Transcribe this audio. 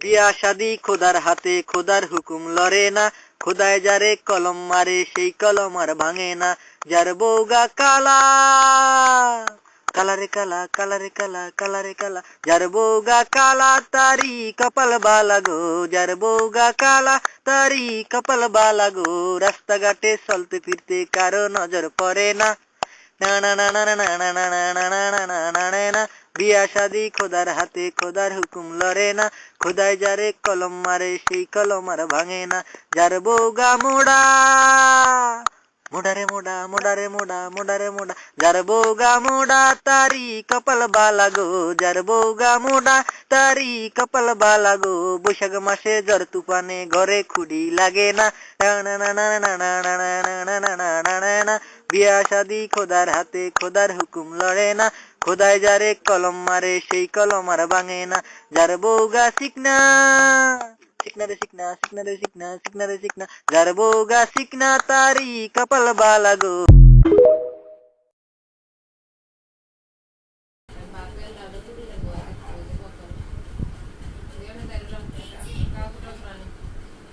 বিয়া শাদি খোদার হাতে, খোদার হুকুম লড়ে না, খোদায় যারে কলম মারে সেই কলম আর ভাঙে না। যার বউগা কালা, কালারে কালা, কালারে কালা, কালারে কালা, যার বউগা কালা তারি কপাল বালা গো, যার বউগা কালা তারি কপাল বালা গো। রাস্তাঘাটে চলতে ফিরতে কারো নজর পড়ে না, না না না না না না না না না না না না না না না। বিয়া শাদি খোদার হাতে, খোদার হুকুম লড়ে না, খোদায় যারে কলম মারে সেই কলম আর ভাঙে না। যার বউগা মোড়া, মোড়ারে মোড়া, মোড়ারে মোড়া, মোড়ারে মোড়া, যার বউগা মোড়া তারি কপাল বালা গো, যার বউগা মোড়া তারি কপাল বালা গো। বৈশাখ মাসে ঝড় তুফানে ঘরে খুঁড়ি লাগে না, না না না না না না না না না না না না না না না। বিয়া শাদি খোদার হাতে, খোদার হুকুম লড়ে না, খোদায় যারে কলম মারে সেই কলম আর ভাঙে না। যার বউগা শিকনা, শিকনা রে শিকনা, শিকনা রে শিকনা, শিকনা রে শিকনা, যার বউগা শিকনা তারি কপাল বালা গো।